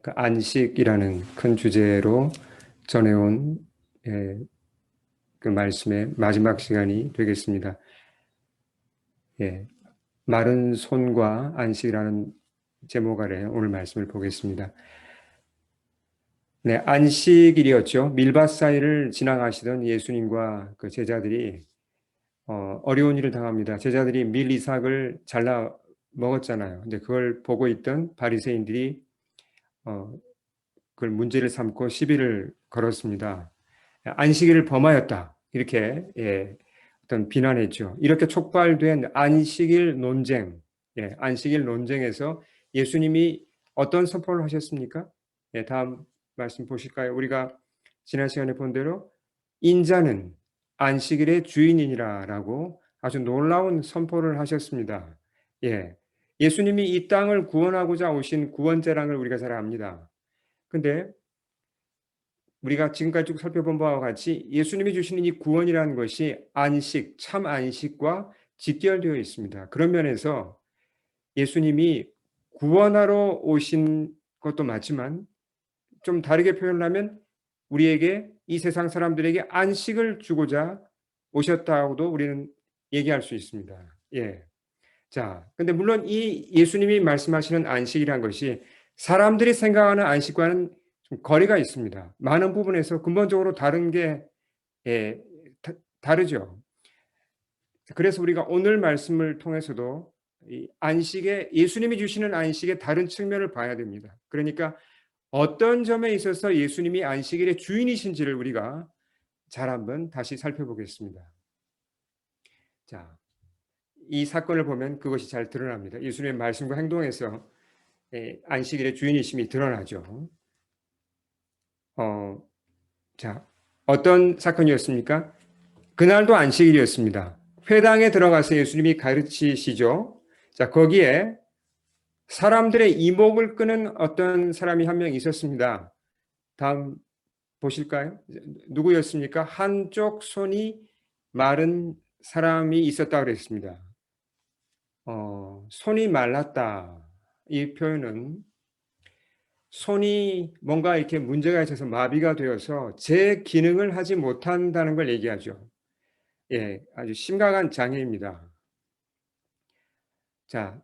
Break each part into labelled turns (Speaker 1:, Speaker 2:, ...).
Speaker 1: 그 안식이라는 큰 주제로 전해온 예, 그 말씀의 마지막 시간이 되겠습니다. 예, 마른 손과 안식이라는 제목 아래 오늘 말씀을 보겠습니다. 네, 안식일이었죠. 밀밭 사이를 지나가시던 예수님과 그 제자들이 어려운 일을 당합니다. 제자들이 밀 이삭을 잘라 먹었잖아요. 근데 그걸 보고 있던 바리새인들이 어, 그걸 문제를 삼고 시비를 걸었습니다. 안식일을 범하였다. 이렇게 어떤 비난했죠. 이렇게 촉발된 안식일 논쟁, 안식일 논쟁에서 예수님이 어떤 선포를 하셨습니까? 다음 말씀 보실까요? 우리가 지난 시간에 본 대로 인자는 안식일의 주인이니라라고 아주 놀라운 선포를 하셨습니다. 예. 예수님이 이 땅을 구원하고자 오신 구원자라는 걸 우리가 잘 압니다. 근데 우리가 지금까지 쭉 살펴본 바와 같이 예수님이 주시는 이 구원이라는 것이 안식, 참 안식과 직결되어 있습니다. 그런 면에서 예수님이 구원하러 오신 것도 맞지만 좀 다르게 표현하면 우리에게 이 세상 사람들에게 안식을 주고자 오셨다고도 우리는 얘기할 수 있습니다. 예. 자, 근데 물론 이 예수님이 말씀하시는 안식이란 것이 사람들이 생각하는 안식과는 좀 거리가 있습니다. 많은 부분에서 근본적으로 다른 게 예, 다르죠. 그래서 우리가 오늘 말씀을 통해서도 이 안식의 예수님이 주시는 안식의 다른 측면을 봐야 됩니다. 그러니까 어떤 점에 있어서 예수님이 안식일의 주인이신지를 우리가 잘 한번 다시 살펴보겠습니다. 자, 이 사건을 보면 그것이 잘 드러납니다. 예수님의 말씀과 행동에서 안식일의 주인이심이 드러나죠. 어, 자, 어떤 사건이었습니까? 그날도 안식일이었습니다. 회당에 들어가서 예수님이 가르치시죠. 자, 거기에 사람들의 이목을 끄는 어떤 사람이 한 명 있었습니다. 다음 보실까요? 누구였습니까? 한쪽 손이 마른 사람이 있었다 그랬습니다. 손이 말랐다. 이 표현은 손이 뭔가 이렇게 문제가 있어서 마비가 되어서 제 기능을 하지 못한다는 걸 얘기하죠. 예, 아주 심각한 장애입니다. 자,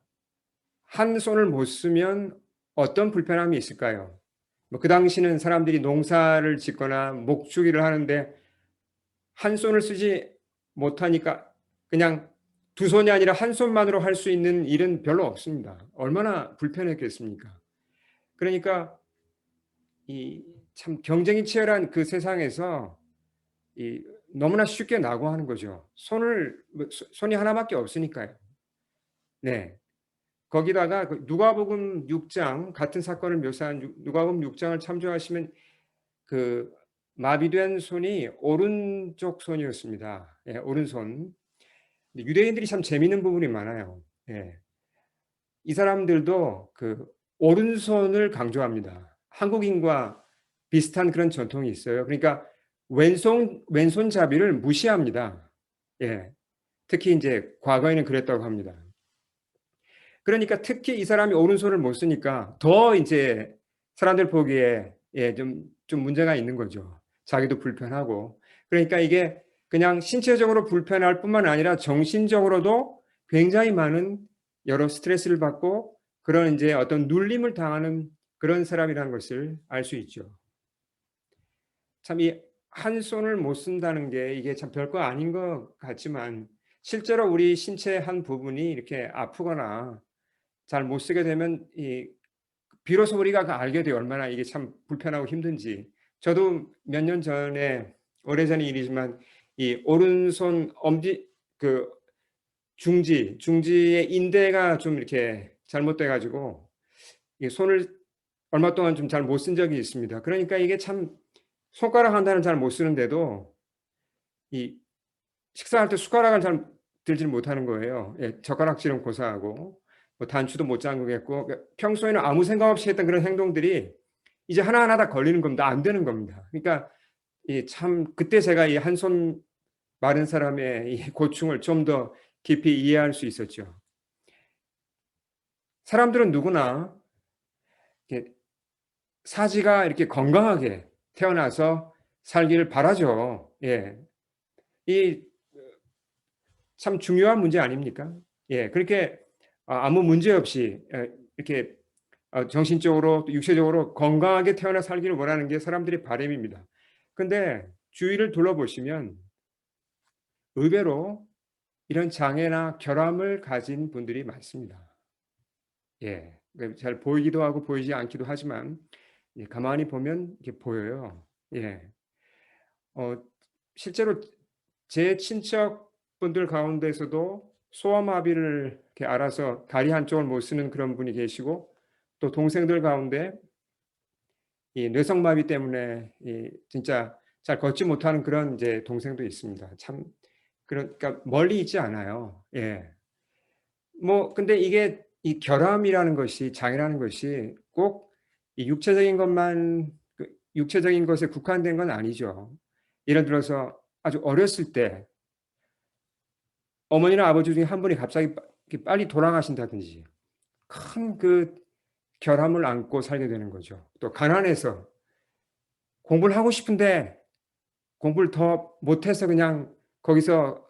Speaker 1: 한 손을 못 쓰면 어떤 불편함이 있을까요? 그 당시는 사람들이 농사를 짓거나 목축이를 하는데 한 손을 쓰지 못하니까 그냥 두 손이 아니라 한 손만으로 할 수 있는 일은 별로 없습니다. 얼마나 불편했겠습니까? 그러니까 이 참 경쟁이 치열한 그 세상에서 이 너무나 쉽게 낙오하는 거죠. 손이 하나밖에 없으니까요. 네. 거기다가 그 누가복음 6장 같은 사건을 묘사한 누가복음 6장을 참조하시면 그 마비된 손이 오른쪽 손이었습니다. 예, 오른손. 유대인들이 참 재미있는 부분이 많아요. 예. 이 사람들도 그 오른손을 강조합니다. 한국인과 비슷한 그런 전통이 있어요. 그러니까 왼손잡이를 무시합니다. 예. 특히 이제 과거에는 그랬다고 합니다. 그러니까 특히 이 사람이 오른손을 못 쓰니까 더 이제 사람들 보기에 좀 문제가 있는 거죠. 자기도 불편하고. 그러니까 이게 그냥 신체적으로 불편할 뿐만 아니라 정신적으로도 굉장히 많은 여러 스트레스를 받고 그런 이제 어떤 눌림을 당하는 그런 사람이라는 것을 알 수 있죠. 참 이 한 손을 못 쓴다는 게 이게 참 별거 아닌 것 같지만 실제로 우리 신체 한 부분이 이렇게 아프거나 잘 못 쓰게 되면 비로소 우리가 알게 돼요. 얼마나 이게 참 불편하고 힘든지. 저도 몇 년 전에 오래전 일이지만 이 오른손 엄지 그 중지의 인대가 좀 이렇게 잘못돼 가지고 이 손을 얼마 동안 좀 잘 못 쓴 적이 있습니다. 그러니까 이게 참 손가락 한 단을 잘 못 쓰는데도 이 식사할 때 숟가락을 잘 들질 못하는 거예요. 예, 젓가락질은 고사하고 뭐 단추도 못 잠그겠고 그러니까 평소에는 아무 생각 없이 했던 그런 행동들이 이제 하나하나 다 걸리는 겁니다. 안 되는 겁니다. 그러니까 참 그때 제가 이 한 손 마른 사람의 이 고충을 좀 더 깊이 이해할 수 있었죠. 사람들은 누구나 사지가 이렇게 건강하게 태어나서 살기를 바라죠. 예. 이 참 중요한 문제 아닙니까? 예. 그렇게 아무 문제 없이 이렇게 정신적으로 또 육체적으로 건강하게 태어나 살기를 원하는 게 사람들의 바람입니다. 근데 주위를 둘러보시면 의외로 이런 장애나 결함을 가진 분들이 많습니다. 예. 잘 보이기도 하고 보이지 않기도 하지만 가만히 보면 이게 보여요. 예. 어 실제로 제 친척분들 가운데서도 소아마비를 이렇게 앓아서 다리 한쪽을 못 쓰는 그런 분이 계시고, 또 동생들 가운데 이 뇌성마비 때문에 진짜 잘 걷지 못하는 그런 이제 동생도 있습니다. 참 그러니까 멀리 있지 않아요. 예. 근데 이게 이 결함이라는 것이, 장애라는 것이 꼭 이 육체적인 것만 육체적인 것에 국한된 건 아니죠. 예를 들어서 아주 어렸을 때 어머니나 아버지 중에 한 분이 갑자기 이렇게 빨리 돌아가신다든지 큰 그 결함을 안고 살게 되는 거죠. 또 가난해서 공부를 하고 싶은데 공부를 더 못해서 그냥 거기서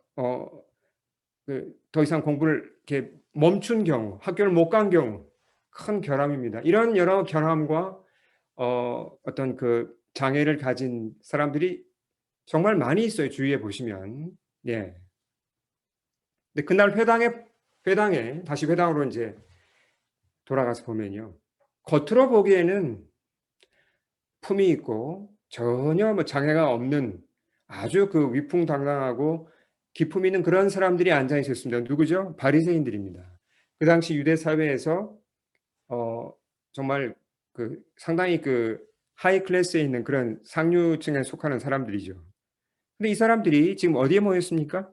Speaker 1: 더 이상 공부를 이렇게 멈춘 경우, 학교를 못 간 경우, 큰 결함입니다. 이런 여러 결함과 어떤 그 장애를 가진 사람들이 정말 많이 있어요. 주위에 보시면. 예. 근데 그날 회당에 다시 회당으로 이제 돌아가서 보면요. 겉으로 보기에는 품이 있고 전혀 뭐 장애가 없는 아주 그 위풍당당하고 기품 있는 그런 사람들이 앉아 있었습니다. 누구죠? 바리새인들입니다. 그 당시 유대 사회에서 어 정말 그 상당히 그 하이 클래스에 있는 그런 상류층에 속하는 사람들이죠. 근데 이 사람들이 지금 어디에 모였습니까?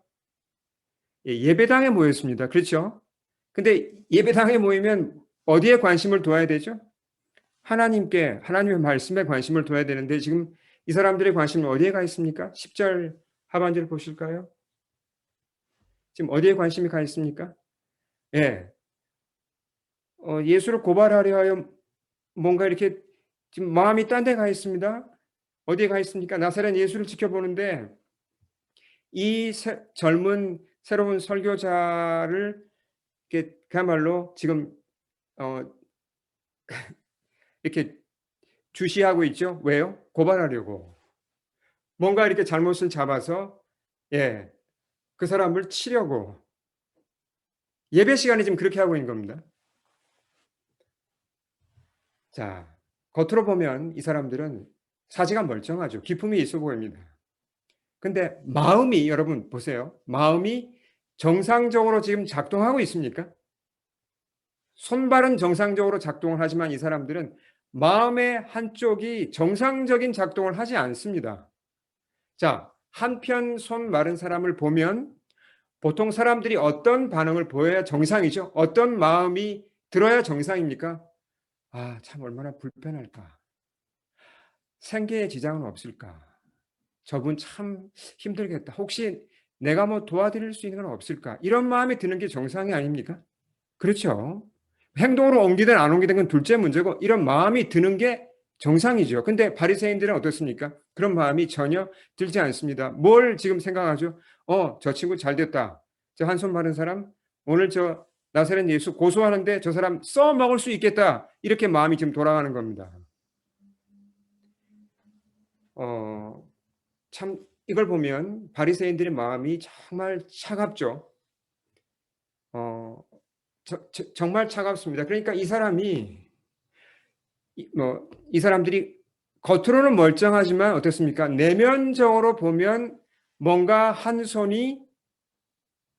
Speaker 1: 예, 예배당에 모였습니다. 그렇죠? 근데 예배당에 모이면 어디에 관심을 둬야 되죠? 하나님의 말씀에 관심을 둬야 되는데 지금 이 사람들의 관심은 어디에 가 있습니까? 10절 하반절 보실까요? 지금 어디에 관심이 가 있습니까? 예. 예수를 고발하려 하여 뭔가 이렇게 지금 마음이 딴 데 가 있습니다. 어디에 가 있습니까? 나사렛 예수를 지켜보는데 이 젊은 새로운 설교자를 이렇게 그야말로 지금 어 이렇게 주시하고 있죠. 왜요? 고발하려고. 뭔가 이렇게 잘못을 잡아서 예, 그 사람을 치려고. 예배 시간에 지금 그렇게 하고 있는 겁니다. 자, 겉으로 보면 이 사람들은 사지가 멀쩡하죠. 기품이 있어 보입니다. 근데 마음이, 여러분 보세요. 마음이 정상적으로 지금 작동하고 있습니까? 손발은 정상적으로 작동을 하지만 이 사람들은 마음의 한쪽이 정상적인 작동을 하지 않습니다. 자, 한편 손 마른 사람을 보면 보통 사람들이 어떤 반응을 보여야 정상이죠? 어떤 마음이 들어야 정상입니까? 아, 참 얼마나 불편할까. 생계에 지장은 없을까. 저분 참 힘들겠다. 혹시 내가 뭐 도와드릴 수 있는 건 없을까? 이런 마음이 드는 게 정상이 아닙니까? 그렇죠. 행동으로 옮기든 안 옮기든 건 둘째 문제고 이런 마음이 드는 게 정상이죠. 근데 바리새인들은 어떻습니까? 그런 마음이 전혀 들지 않습니다. 뭘 지금 생각하죠? 저 친구 잘 됐다. 저 한손 마른 사람 오늘 저 나사렛 예수 고소하는데 저 사람 써먹을 수 있겠다. 이렇게 마음이 지금 돌아가는 겁니다. 어, 참 이걸 보면 바리새인들의 마음이 정말 차갑죠. 어, 정말 차갑습니다. 그러니까 이 사람이 이 사람들이 겉으로는 멀쩡하지만 어떻습니까? 내면적으로 보면 뭔가 한 손이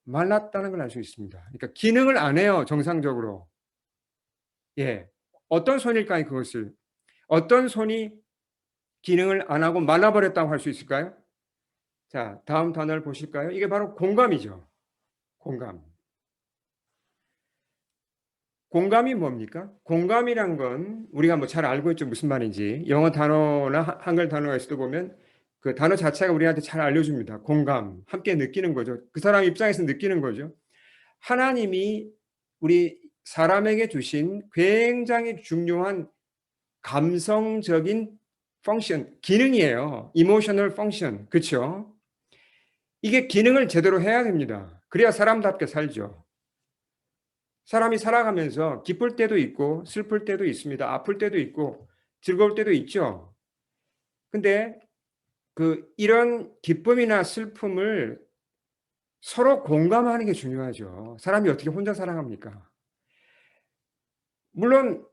Speaker 1: 말랐다는 걸 알 수 있습니다. 그러니까 기능을 안 해요, 정상적으로. 예. 어떤 손일까요, 그것을? 어떤 손이 기능을 안 하고 말라버렸다고 할 수 있을까요? 자, 다음 단어를 보실까요? 이게 바로 공감이죠. 공감. 공감이 뭡니까? 공감이란 건 우리가 뭐 잘 알고 있죠. 무슨 말인지. 영어 단어나 한글 단어가 있어도 보면 그 단어 자체가 우리한테 잘 알려줍니다. 공감. 함께 느끼는 거죠. 그 사람 입장에서 느끼는 거죠. 하나님이 우리 사람에게 주신 굉장히 중요한 감성적인 펑션, 기능이에요. 이모셔널 펑션. 그렇죠? 이게 기능을 제대로 해야 됩니다. 그래야 사람답게 살죠. 사람이 살아가면서 기쁠 때도 있고 슬플 때도 있습니다. 아플 때도 있고 즐거울 때도 있죠. 근데 이런 기쁨이나 슬픔을 서로 공감하는 게 중요하죠. 사람이 어떻게 혼자 살아갑니까? 물론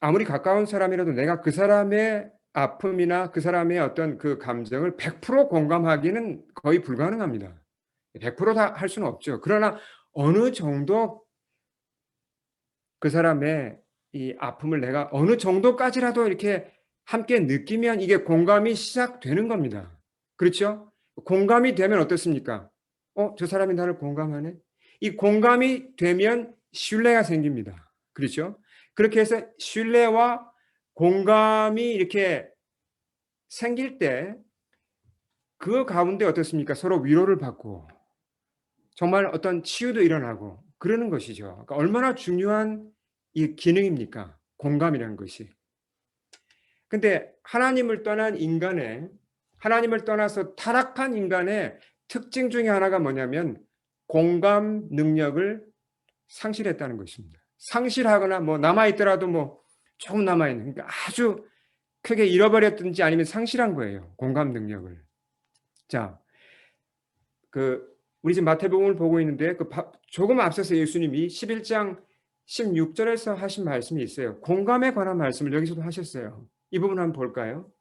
Speaker 1: 아무리 가까운 사람이라도 내가 그 사람의 아픔이나 그 사람의 어떤 그 감정을 100% 공감하기는 거의 불가능합니다. 100%다 할 수는 없죠. 그러나 어느 정도 그 사람의 이 아픔을 내가 어느 정도까지라도 이렇게 함께 느끼면 이게 공감이 시작되는 겁니다. 그렇죠? 공감이 되면 어떻습니까? 저 사람이 나를 공감하네? 이 공감이 되면 신뢰가 생깁니다. 그렇죠? 그렇게 해서 신뢰와 공감이 이렇게 생길 때 그 가운데 어떻습니까? 서로 위로를 받고 정말 어떤 치유도 일어나고 그러는 것이죠. 그러니까 얼마나 중요한 이 기능입니까? 공감이라는 것이. 근데 하나님을 떠나서 타락한 인간의 특징 중에 하나가 뭐냐면 공감 능력을 상실했다는 것입니다. 상실하거나 뭐 남아있더라도 뭐 조금 남아있는, 그러니까 아주 크게 잃어버렸든지 아니면 상실한 거예요. 공감 능력을. 자, 우리 지금 마태복음을 보고 있는데 조금 앞서서 예수님이 11장 16절에서 하신 말씀이 있어요. 공감에 관한 말씀을 여기서도 하셨어요. 이 부분 한번 볼까요?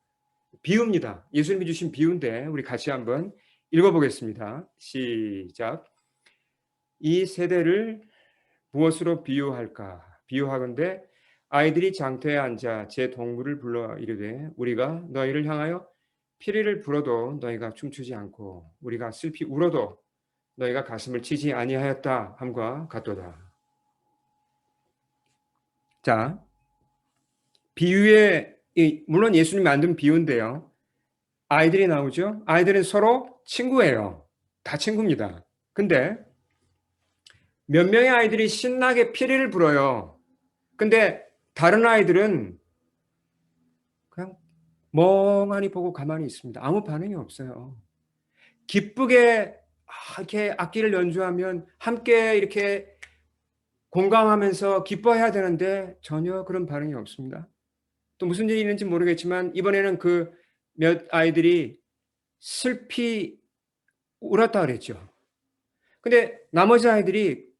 Speaker 1: 비유입니다. 예수님이 주신 비유인데 우리 같이 한번 읽어보겠습니다. 시작. 이 세대를 무엇으로 비유할까? 비유하건대 아이들이 장터에 앉아 제 동물을 불러 이르되 우리가 너희를 향하여 피리를 불어도 너희가 춤추지 않고 우리가 슬피 울어도 너희가 가슴을 치지 아니하였다 함과 같도다. 자, 비유에 물론 예수님이 만든 비유인데요. 아이들이 나오죠. 아이들은 서로 친구예요. 다 친구입니다. 근데 몇 명의 아이들이 신나게 피리를 불어요. 근데 다른 아이들은 그냥 멍하니 보고 가만히 있습니다. 아무 반응이 없어요. 기쁘게 이렇게 악기를 연주하면 함께 이렇게 공감하면서 기뻐해야 되는데 전혀 그런 반응이 없습니다. 또 무슨 일이 있는지 모르겠지만 이번에는 몇 아이들이 슬피 울었다 그랬죠. 근데 나머지 아이들이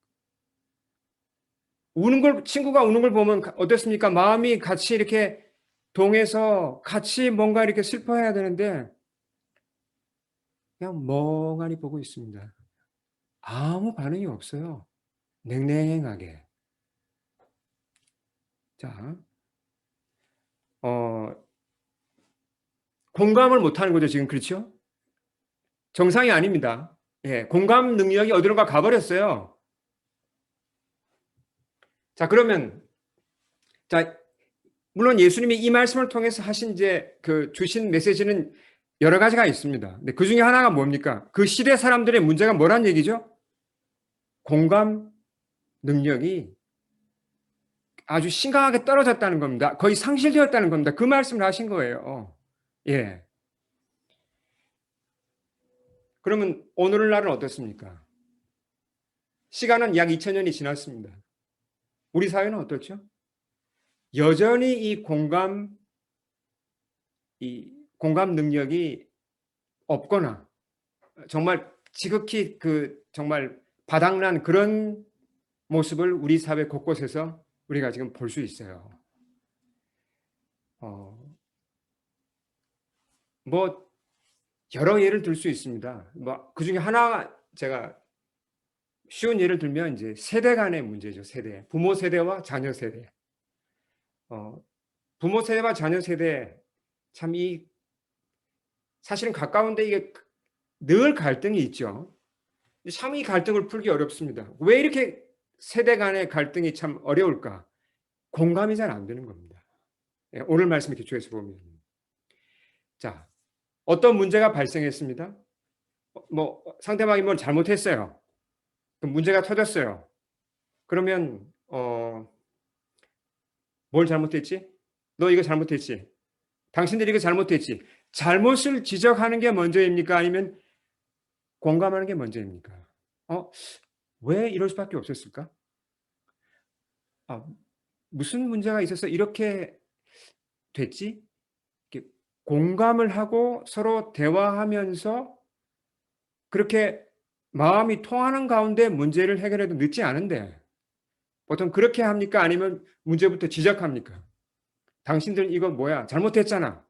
Speaker 1: 친구가 우는 걸 보면 어떻습니까? 마음이 같이 이렇게 동해서 같이 뭔가 이렇게 슬퍼해야 되는데 그냥 멍하니 보고 있습니다. 아무 반응이 없어요. 냉랭하게. 자, 공감을 못하는 거죠, 지금. 그렇죠? 정상이 아닙니다. 예, 공감 능력이 어디론가 가버렸어요. 자, 그러면, 자, 물론 예수님이 이 말씀을 통해서 하신 주신 메시지는 여러 가지가 있습니다. 근데 그 중에 하나가 뭡니까? 그 시대 사람들의 문제가 뭐란 얘기죠? 공감 능력이 아주 심각하게 떨어졌다는 겁니다. 거의 상실되었다는 겁니다. 그 말씀을 하신 거예요. 예. 그러면 오늘날은 어떻습니까? 시간은 약 2000년이 지났습니다. 우리 사회는 어떻죠? 여전히 이 공감 능력이 없거나 정말 지극히 정말 바닥난 그런 모습을 우리 사회 곳곳에서 우리가 지금 볼 수 있어요. 뭐 여러 예를 들 수 있습니다. 뭐 그중에 하나가 제가 쉬운 예를 들면 이제 세대 간의 문제죠. 세대. 부모 세대와 자녀 세대. 부모 세대와 자녀 세대 참 사실은 가까운데 이게 늘 갈등이 있죠. 참 이 갈등을 풀기 어렵습니다. 왜 이렇게 세대 간의 갈등이 참 어려울까? 공감이 잘 안 되는 겁니다. 오늘 말씀에 기초해서 보면. 자, 어떤 문제가 발생했습니다. 뭐 상대방이 뭘 잘못했어요. 그럼 문제가 터졌어요. 그러면 뭘 잘못했지? 너 이거 잘못했지. 당신들이 이거 잘못했지. 잘못을 지적하는 게 먼저입니까? 아니면 공감하는 게 먼저입니까? 어, 왜 이럴 수밖에 없었을까? 아, 무슨 문제가 있어서 이렇게 됐지? 이렇게 공감을 하고 서로 대화하면서 그렇게 마음이 통하는 가운데 문제를 해결해도 늦지 않은데 보통 그렇게 합니까? 아니면 문제부터 지적합니까? 당신들 이거 뭐야? 잘못했잖아.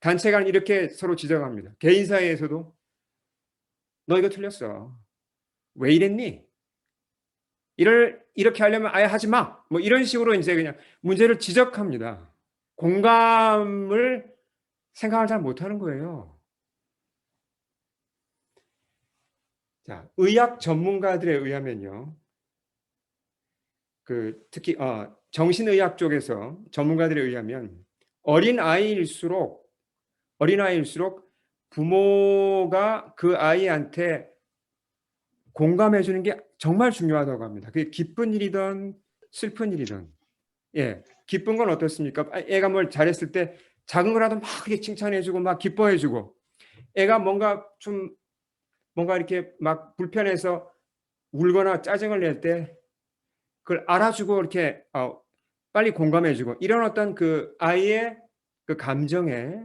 Speaker 1: 단체 간 이렇게 서로 지적합니다. 개인 사이에서도 너 이거 틀렸어. 왜 이랬니? 이렇게 하려면 아예 하지 마. 뭐 이런 식으로 이제 그냥 문제를 지적합니다. 공감을 생각을 잘 못하는 거예요. 자, 의학 전문가들에 의하면요. 특히 정신의학 쪽에서 전문가들에 의하면 어린 아이일수록 부모가 그 아이한테 공감해 주는 게 정말 중요하다고 합니다. 그게 기쁜 일이든 슬픈 일이든. 예. 기쁜 건 어떻습니까? 애가 뭘 잘했을 때 작은 거라도 막 칭찬해 주고 막 기뻐해 주고 애가 뭔가 이렇게 막 불편해서 울거나 짜증을 낼 때 그걸 알아주고 이렇게 빨리 공감해주고 이런 어떤 그 아이의 그 감정에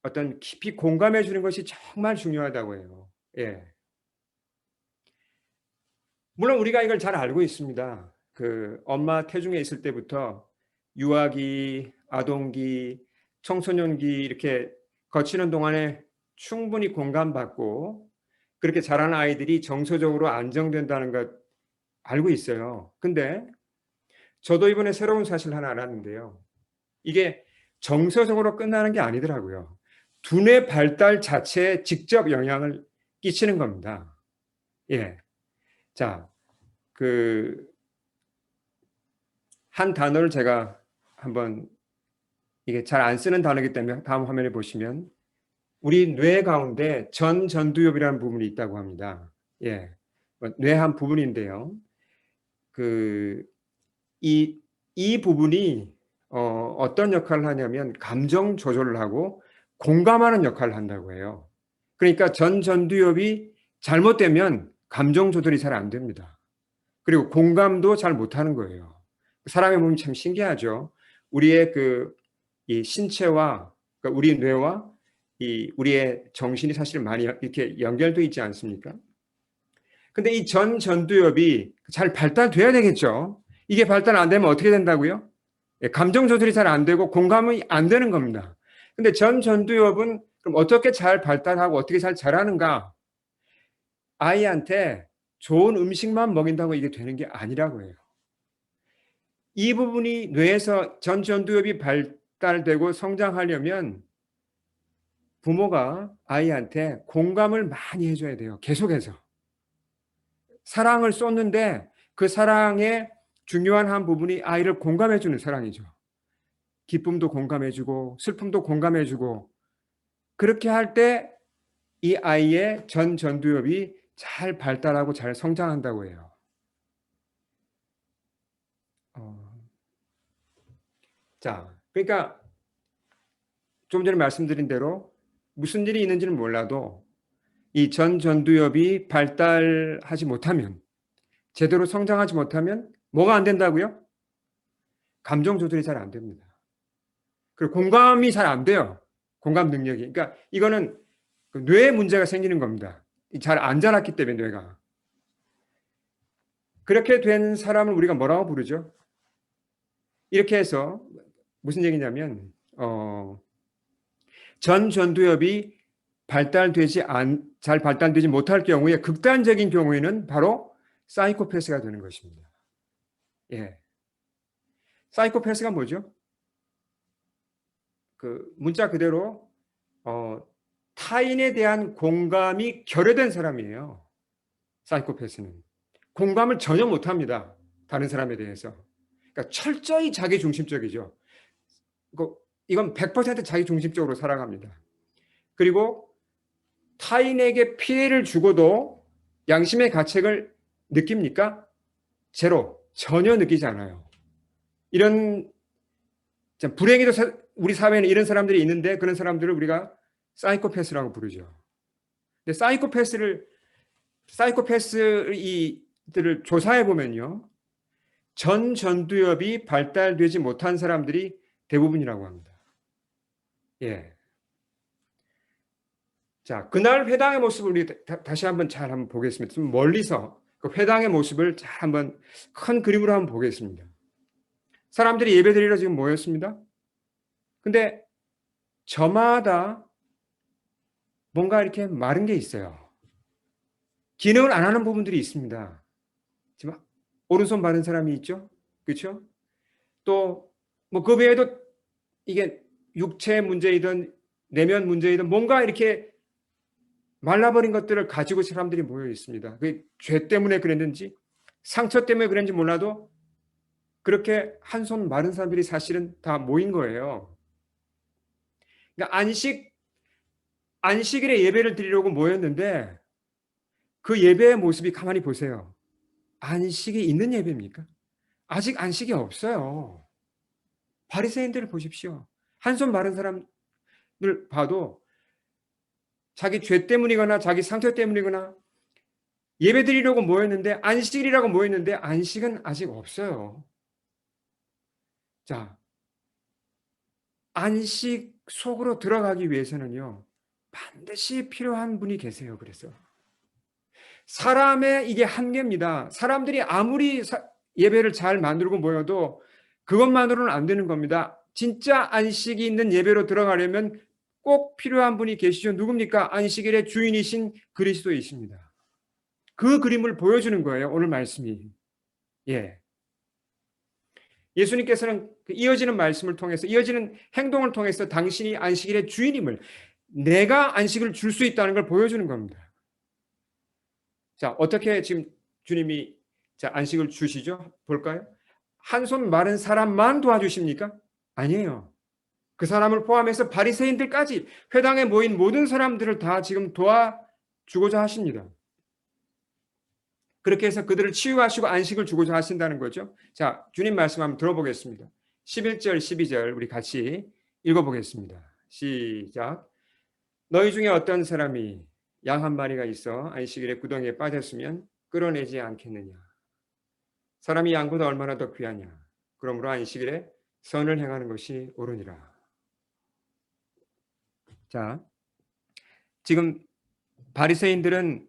Speaker 1: 어떤 깊이 공감해주는 것이 정말 중요하다고 해요. 예. 물론 우리가 이걸 잘 알고 있습니다. 그 엄마 태중에 있을 때부터 유아기, 아동기, 청소년기 이렇게 거치는 동안에 충분히 공감받고 그렇게 자라는 아이들이 정서적으로 안정된다는 것 알고 있어요. 근데 저도 이번에 새로운 사실 하나 알았는데요. 이게 정서적으로 끝나는 게 아니더라고요. 두뇌 발달 자체에 직접 영향을 끼치는 겁니다. 예. 자, 그, 한 단어를 제가 한번 이게 잘 안 쓰는 단어이기 때문에 다음 화면에 보시면 우리 뇌 가운데 전두엽이라는 부분이 있다고 합니다. 예. 뇌 한 부분인데요. 그, 이 부분이 어떤 역할을 하냐면 감정 조절을 하고 공감하는 역할을 한다고 해요. 그러니까 전두엽이 잘못되면 감정 조절이 잘 안 됩니다. 그리고 공감도 잘 못하는 거예요. 사람의 몸이 참 신기하죠. 우리의 이 신체와 그러니까 우리 뇌와 우리의 정신이 사실 많이 이렇게 연결되어 있지 않습니까? 근데 이 전두엽이 잘 발달돼야 되겠죠. 이게 발달 안 되면 어떻게 된다고요? 예, 감정 조절이 잘 안 되고 공감이 안 되는 겁니다. 근데 전두엽은 그럼 어떻게 잘 발달하고 어떻게 잘 자라는가? 아이한테 좋은 음식만 먹인다고 이게 되는 게 아니라고 해요. 이 부분이 뇌에서 전두엽이 발달되고 성장하려면 부모가 아이한테 공감을 많이 해줘야 돼요. 계속해서. 사랑을 쏟는데 그 사랑의 중요한 한 부분이 아이를 공감해주는 사랑이죠. 기쁨도 공감해주고 슬픔도 공감해주고 그렇게 할 때 이 아이의 전두엽이 잘 발달하고 잘 성장한다고 해요. 자, 그러니까 좀 전에 말씀드린 대로 무슨 일이 있는지는 몰라도 이 전두엽이 발달하지 못하면 제대로 성장하지 못하면 뭐가 안 된다고요? 감정 조절이 잘 안 됩니다. 그리고 공감이 잘 안 돼요. 공감 능력이. 그러니까 이거는 뇌에 문제가 생기는 겁니다. 잘 안 자랐기 때문에 뇌가. 그렇게 된 사람을 우리가 뭐라고 부르죠? 이렇게 해서 무슨 얘기냐면 전두엽이 잘 발달되지 못할 경우에 극단적인 경우에는 바로 사이코패스가 되는 것입니다. 예. 사이코패스가 뭐죠? 그 문자 그대로 타인에 대한 공감이 결여된 사람이에요. 사이코패스는 공감을 전혀 못합니다. 다른 사람에 대해서. 그러니까 철저히 자기중심적이죠. 이건 100% 자기중심적으로 살아갑니다. 그리고 타인에게 피해를 주고도 양심의 가책을 느낍니까? 제로. 전혀 느끼지 않아요. 이런 자, 불행히도 우리 사회에는 이런 사람들이 있는데 그런 사람들을 우리가 사이코패스라고 부르죠. 근데 사이코패스 이들을 조사해 보면요. 전두엽이 발달되지 못한 사람들이 대부분이라고 합니다. 예. 자, 그날 회당의 모습을 우리 다시 한번 잘 한번 보겠습니다. 좀 멀리서 그 회당의 모습을 잘 한번 큰 그림으로 한번 보겠습니다. 사람들이 예배드리러 지금 모였습니다. 근데 저마다 뭔가 이렇게 마른 게 있어요. 기능을 안 하는 부분들이 있습니다. 지금 오른손 마른 사람이 있죠? 그렇죠? 또 뭐 그 외에도 이게 육체 문제이든 내면 문제이든 뭔가 이렇게 말라버린 것들을 가지고 사람들이 모여 있습니다. 그 죄 때문에 그랬는지 상처 때문에 그랬는지 몰라도 그렇게 한 손 마른 사람들이 사실은 다 모인 거예요. 그러니까 안식일에 예배를 드리려고 모였는데 그 예배의 모습이 가만히 보세요. 안식이 있는 예배입니까? 아직 안식이 없어요. 바리새인들을 보십시오. 한 손 마른 사람을 봐도 자기 죄 때문이거나 자기 상처 때문이거나 예배드리려고 모였는데 안식일이라고 모였는데 안식은 아직 없어요. 자, 안식 속으로 들어가기 위해서는요. 반드시 필요한 분이 계세요. 그래서 사람의 이게 한계입니다. 사람들이 아무리 예배를 잘 만들고 모여도 그것만으로는 안 되는 겁니다. 진짜 안식이 있는 예배로 들어가려면 꼭 필요한 분이 계시죠. 누굽니까? 안식일의 주인이신 그리스도이십니다. 그 그림을 보여주는 거예요. 오늘 말씀이. 예. 예수님께서는 이어지는 말씀을 통해서 이어지는 행동을 통해서 당신이 안식일의 주인임을 내가 안식을 줄 수 있다는 걸 보여주는 겁니다. 자, 어떻게 지금 주님이 자, 안식을 주시죠? 볼까요? 한 손 마른 사람만 도와주십니까? 아니에요. 그 사람을 포함해서 바리새인들까지 회당에 모인 모든 사람들을 다 지금 도와주고자 하십니다. 그렇게 해서 그들을 치유하시고 안식을 주고자 하신다는 거죠. 자, 주님 말씀 한번 들어보겠습니다. 11절, 12절 우리 같이 읽어보겠습니다. 시작. 너희 중에 어떤 사람이 양 한 마리가 있어 안식일에 구덩이에 빠졌으면 끌어내지 않겠느냐. 사람이 양보다 얼마나 더 귀하냐. 그러므로 안식일에 선을 행하는 것이 옳으니라. 자, 지금 바리새인들은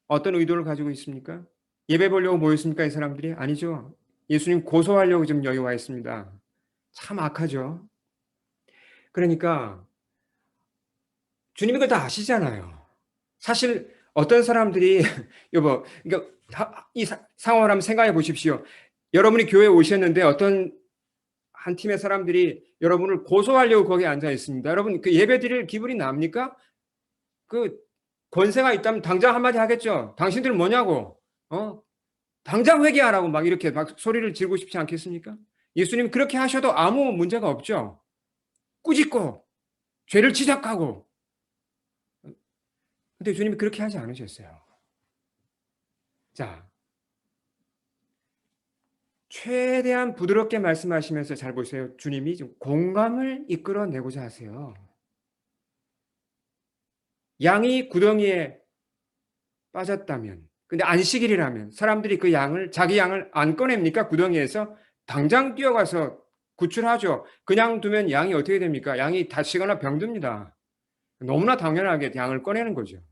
Speaker 1: 어떤 의도를 가지고 있습니까? 예배 보려고 모였습니까? 이 사람들이? 아니죠. 예수님 고소하려고 지금 여기 와 있습니다. 참 악하죠. 그러니까 주님이 그걸 다 아시잖아요. 사실 어떤 사람들이 여보, 그러니까 이 상황을 한번 생각해 보십시오. 여러분이 교회에 오셨는데 어떤 한 팀의 사람들이 여러분을 고소하려고 거기에 앉아 있습니다. 여러분 그 예배 드릴 기분이 납니까? 그 권세가 있다면 당장 한마디 하겠죠. 당신들 뭐냐고. 당장 회개하라고 막 이렇게 막 소리를 지르고 싶지 않겠습니까? 예수님 그렇게 하셔도 아무 문제가 없죠. 꾸짖고 죄를 지적하고. 근데 주님이 그렇게 하지 않으셨어요. 자, 최대한 부드럽게 말씀하시면서 잘 보세요. 주님이 좀 공감을 이끌어내고자 하세요. 양이 구덩이에 빠졌다면, 근데 안식일이라면 사람들이 그 양을 자기 양을 안 꺼냅니까? 구덩이에서 당장 뛰어가서 구출하죠. 그냥 두면 양이 어떻게 됩니까? 양이 다치거나 병듭니다. 너무나 당연하게 양을 꺼내는 거죠.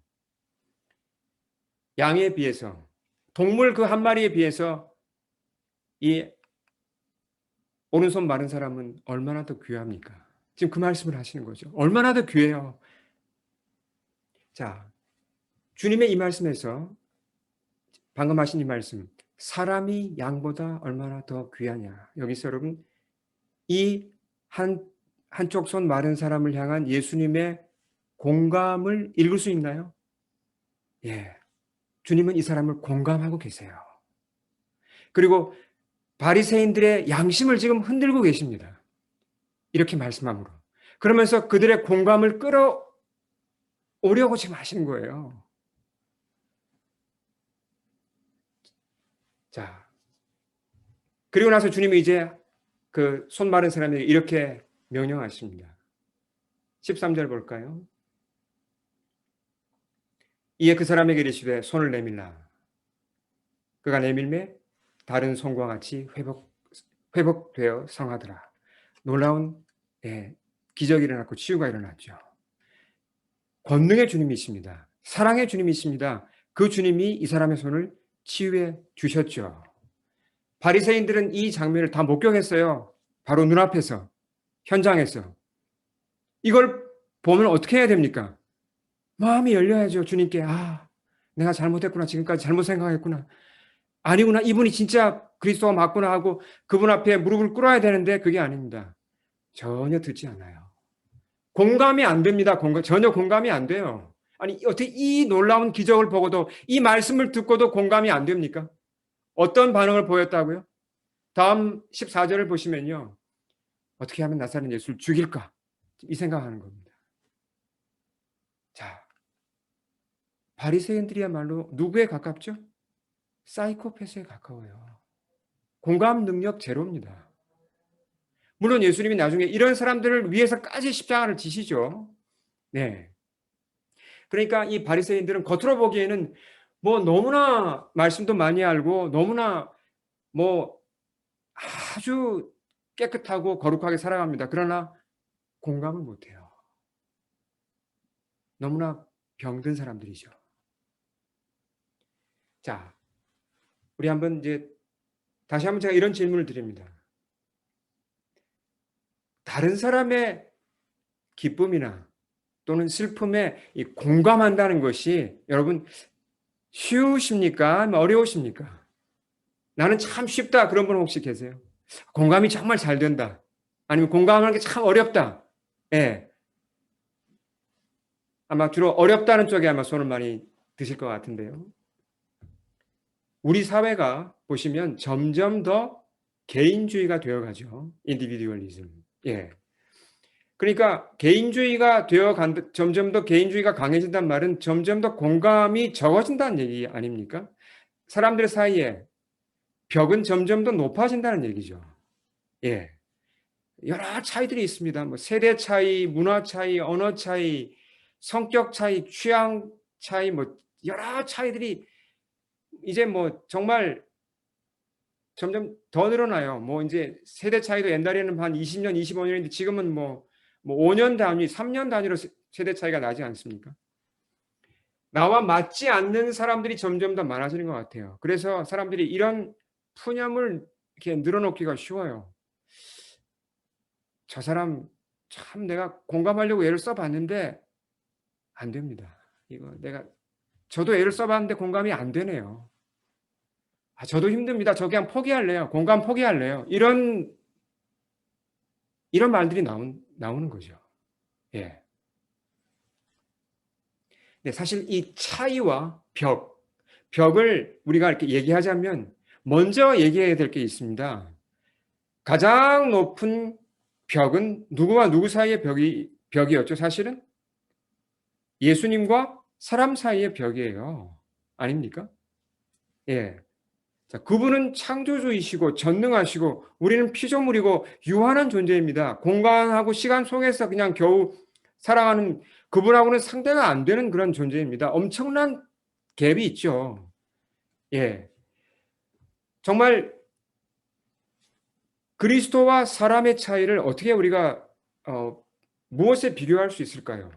Speaker 1: 양에 비해서 동물 그 한 마리에 비해서 이 오른손 마른 사람은 얼마나 더 귀합니까? 지금 그 말씀을 하시는 거죠. 얼마나 더 귀해요. 자, 주님의 이 말씀에서 방금 하신 이 말씀, 사람이 양보다 얼마나 더 귀하냐. 여기서 여러분 이 한쪽 손 마른 사람을 향한 예수님의 공감을 읽을 수 있나요? 예. 주님은 이 사람을 공감하고 계세요. 그리고 바리새인들의 양심을 지금 흔들고 계십니다. 이렇게 말씀함으로. 그러면서 그들의 공감을 끌어오려고 지금 하시는 거예요. 자, 그리고 나서 주님이 이제 그 손 마른 사람에게 이렇게 명령하십니다. 13절 볼까요? 이에 그 사람에게 이르시되 손을 내밀라. 그가 내밀매 다른 손과 같이 회복되어 성하더라. 놀라운 기적이 일어났고 치유가 일어났죠. 권능의 주님이십니다. 사랑의 주님이십니다. 그 주님이 이 사람의 손을 치유해 주셨죠. 바리새인들은 이 장면을 다 목격했어요. 바로 눈앞에서, 현장에서. 이걸 보면 어떻게 해야 됩니까? 마음이 열려야죠. 주님께 내가 잘못했구나. 지금까지 잘못 생각했구나. 아니구나. 이분이 진짜 그리스도가 맞구나 하고 그분 앞에 무릎을 꿇어야 되는데 그게 아닙니다. 전혀 듣지 않아요. 공감이 안 됩니다. 전혀 공감이 안 돼요. 아니 어떻게 이 놀라운 기적을 보고도 이 말씀을 듣고도 공감이 안 됩니까? 어떤 반응을 보였다고요? 다음 14절을 보시면요. 어떻게 하면 나사렛 예수를 죽일까? 이 생각하는 겁니다. 자, 바리새인들이야말로 누구에 가깝죠? 사이코패스에 가까워요. 공감 능력 제로입니다. 물론 예수님이 나중에 이런 사람들을 위해서까지 십자가를 지시죠. 네. 그러니까 이 바리새인들은 겉으로 보기에는 뭐 너무나 말씀도 많이 알고 너무나 뭐 아주 깨끗하고 거룩하게 살아갑니다. 그러나 공감을 못해요. 너무나 병든 사람들이죠. 자, 우리 한번 다시 한번 제가 이런 질문을 드립니다. 다른 사람의 기쁨이나 또는 슬픔에 공감한다는 것이 여러분 쉬우십니까? 어려우십니까? 나는 참 쉽다. 그런 분 혹시 계세요? 공감이 정말 잘 된다. 아니면 공감하는 게 참 어렵다. 예. 아마 주로 어렵다는 쪽에 아마 손을 많이 드실 것 같은데요. 우리 사회가 보시면 점점 더 개인주의가 되어가죠. 인디비듀얼리즘. 예. 그러니까 점점 더 개인주의가 강해진단 말은 점점 더 공감이 적어진다는 얘기 아닙니까? 사람들 사이에 벽은 점점 더 높아진다는 얘기죠. 예. 여러 차이들이 있습니다. 뭐 세대 차이, 문화 차이, 언어 차이, 성격 차이, 취향 차이, 뭐 여러 차이들이 이제 뭐 정말 점점 더 늘어나요. 뭐 이제 세대 차이도 옛날에는 한 20년, 25년인데 지금은 뭐 5년 단위, 3년 단위로 세대 차이가 나지 않습니까? 나와 맞지 않는 사람들이 점점 더 많아지는 것 같아요. 그래서 사람들이 이런 푸념을 이렇게 늘어놓기가 쉬워요. 저 사람 참 내가 공감하려고 애를 써봤는데 안 됩니다. 저도 애를 써봤는데 공감이 안 되네요. 저도 힘듭니다. 저 그냥 포기할래요. 공감 포기할래요. 이런 말들이 나오는 거죠. 예. 네, 사실 이 차이와 벽을 우리가 이렇게 얘기하자면 먼저 얘기해야 될 게 있습니다. 가장 높은 벽은 누구와 누구 사이의 벽이었죠, 사실은? 예수님과 사람 사이의 벽이에요. 아닙니까? 예. 자, 그분은 창조주이시고 전능하시고 우리는 피조물이고 유한한 존재입니다. 공간하고 시간 속에서 그냥 겨우 살아가는 그분하고는 상대가 안 되는 그런 존재입니다. 엄청난 갭이 있죠. 예. 정말 그리스도와 사람의 차이를 어떻게 우리가 무엇에 비교할 수 있을까요?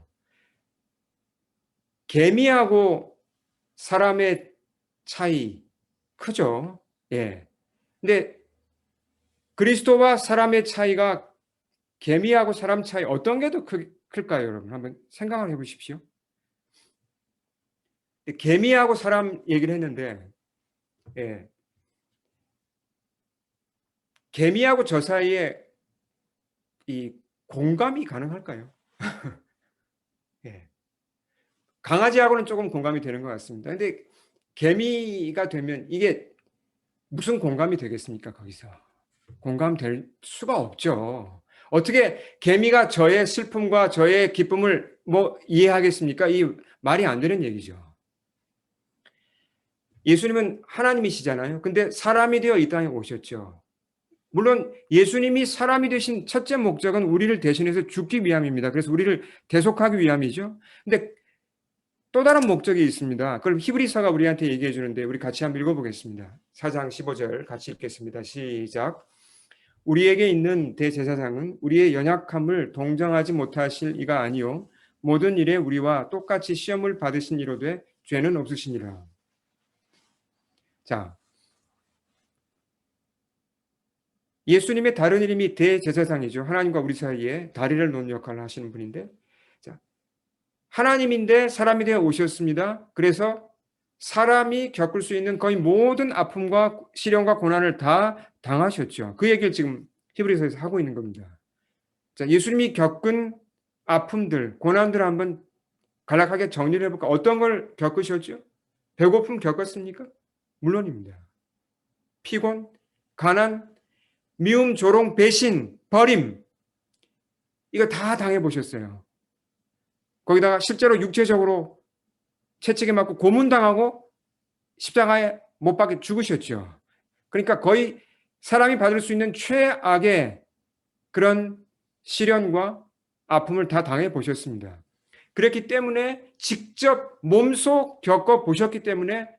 Speaker 1: 개미하고 사람의 차이 크죠. 예. 근데 그리스도와 사람의 차이가 개미하고 사람 차이 어떤 게 더 클까요, 여러분? 한번 생각을 해보십시오. 개미하고 사람 얘기를 했는데, 예. 개미하고 저 사이에 이 공감이 가능할까요? 예. 강아지하고는 조금 공감이 되는 것 같습니다. 근데 개미가 되면 이게 무슨 공감이 되겠습니까, 거기서? 공감될 수가 없죠. 어떻게 개미가 저의 슬픔과 저의 기쁨을 뭐 이해하겠습니까? 이 말이 안 되는 얘기죠. 예수님은 하나님이시잖아요. 근데 사람이 되어 이 땅에 오셨죠. 물론 예수님이 사람이 되신 첫째 목적은 우리를 대신해서 죽기 위함입니다. 그래서 우리를 대속하기 위함이죠. 근데 또 다른 목적이 있습니다. 그걸 히브리서가 우리한테 얘기해 주는데 우리 같이 한번 읽어보겠습니다. 4장 15절 같이 읽겠습니다. 시작. 우리에게 있는 대제사장은 우리의 연약함을 동정하지 못하실 이가 아니요 모든 일에 우리와 똑같이 시험을 받으신 이로되 죄는 없으시니라. 자, 예수님의 다른 이름이 대제사장이죠. 하나님과 우리 사이에 다리를 놓는 역할을 하시는 분인데, 자, 하나님인데 사람이 되어 오셨습니다. 그래서 사람이 겪을 수 있는 거의 모든 아픔과 시련과 고난을 다 당하셨죠. 그 얘기를 지금 히브리서에서 하고 있는 겁니다. 자, 예수님이 겪은 아픔들, 고난들 한번 간략하게 정리를 해볼까? 어떤 걸 겪으셨죠? 배고픔 겪었습니까? 물론입니다. 피곤, 가난, 미움, 조롱, 배신, 버림 이거 다 당해보셨어요. 거기다가 실제로 육체적으로 채찍에 맞고 고문당하고 십자가에 못 박혀 죽으셨죠. 그러니까 거의 사람이 받을 수 있는 최악의 그런 시련과 아픔을 다 당해보셨습니다. 그렇기 때문에 직접 몸소 겪어보셨기 때문에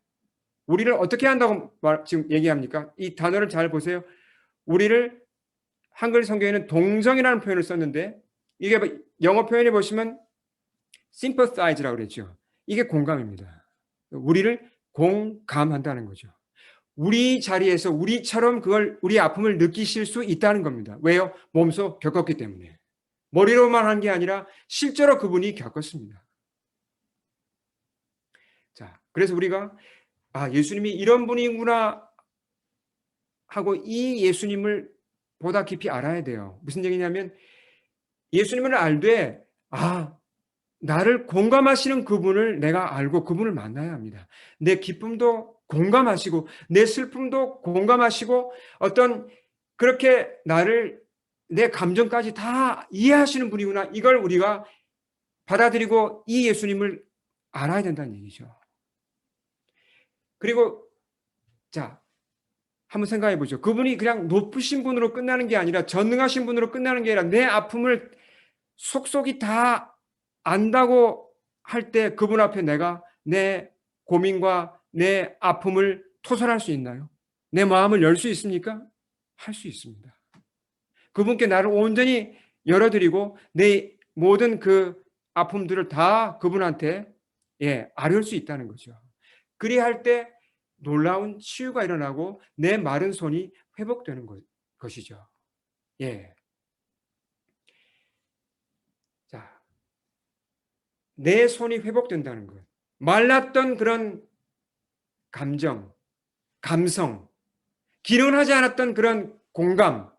Speaker 1: 우리를 어떻게 한다고 지금 얘기합니까? 이 단어를 잘 보세요. 우리를 한글 성경에는 동정이라는 표현을 썼는데 이게 영어 표현에 보시면 sympathize라고 그랬죠. 이게 공감입니다. 우리를 공감한다는 거죠. 우리 자리에서 우리처럼 그걸 우리 아픔을 느끼실 수 있다는 겁니다. 왜요? 몸소 겪었기 때문에. 머리로만 한 게 아니라 실제로 그분이 겪었습니다. 자, 그래서 우리가 예수님이 이런 분이구나 하고 이 예수님을 보다 깊이 알아야 돼요. 무슨 얘기냐면 예수님을 알되 나를 공감하시는 그분을 내가 알고 그분을 만나야 합니다. 내 기쁨도 공감하시고 내 슬픔도 공감하시고 어떤 그렇게 나를 내 감정까지 다 이해하시는 분이구나. 이걸 우리가 받아들이고 이 예수님을 알아야 된다는 얘기죠. 그리고 자, 한번 생각해 보죠. 그분이 그냥 높으신 분으로 끝나는 게 아니라 전능하신 분으로 끝나는 게 아니라 내 아픔을 속속이 다 안다고 할 때 그분 앞에 내가 내 고민과 내 아픔을 토설할 수 있나요? 내 마음을 열 수 있습니까? 할 수 있습니다. 그분께 나를 온전히 열어드리고 내 모든 그 아픔들을 다 그분한테 아뢰올 수 있다는 거죠. 그리할 때 놀라운 치유가 일어나고 내 마른 손이 회복되는 것이죠. 예. 자, 내 손이 회복된다는 것. 말랐던 그런 감정, 감성, 기능하지 않았던 그런 공감,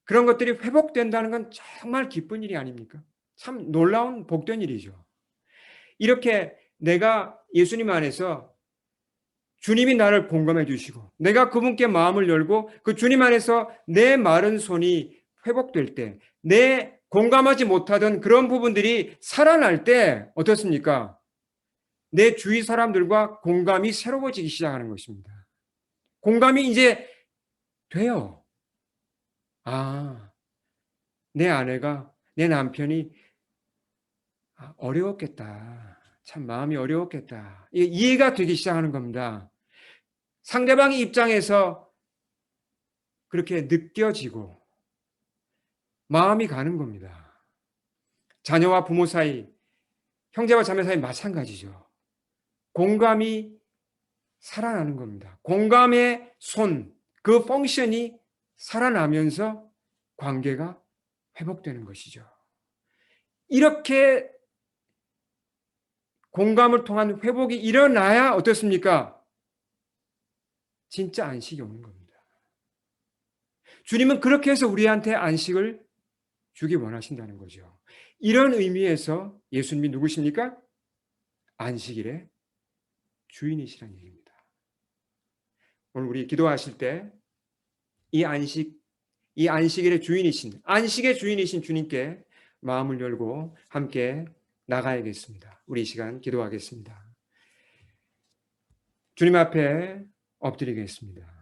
Speaker 1: 그런 것들이 회복된다는 건 정말 기쁜 일이 아닙니까? 참 놀라운 복된 일이죠. 이렇게 내가 예수님 안에서 주님이 나를 공감해 주시고 내가 그분께 마음을 열고 그 주님 안에서 내 마른 손이 회복될 때 내 공감하지 못하던 그런 부분들이 살아날 때 어떻습니까? 내 주위 사람들과 공감이 새로워지기 시작하는 것입니다. 공감이 이제 돼요. 내 아내가, 내 남편이 어려웠겠다. 참 마음이 어려웠겠다. 이게 이해가 되기 시작하는 겁니다. 상대방의 입장에서 그렇게 느껴지고 마음이 가는 겁니다. 자녀와 부모 사이, 형제와 자매 사이 마찬가지죠. 공감이 살아나는 겁니다. 공감의 손, 그 펑션이 살아나면서 관계가 회복되는 것이죠. 이렇게 공감을 통한 회복이 일어나야 어떻습니까? 진짜 안식이 오는 겁니다. 주님은 그렇게 해서 우리한테 안식을 주기 원하신다는 거죠. 이런 의미에서 예수님이 누구십니까? 안식일의 주인이시라는 얘기입니다. 오늘 우리 기도하실 때 이 안식일의 주인이신, 안식의 주인이신 주님께 마음을 열고 함께 나가야겠습니다. 우리 이 시간 기도하겠습니다. 주님 앞에 엎드리겠습니다.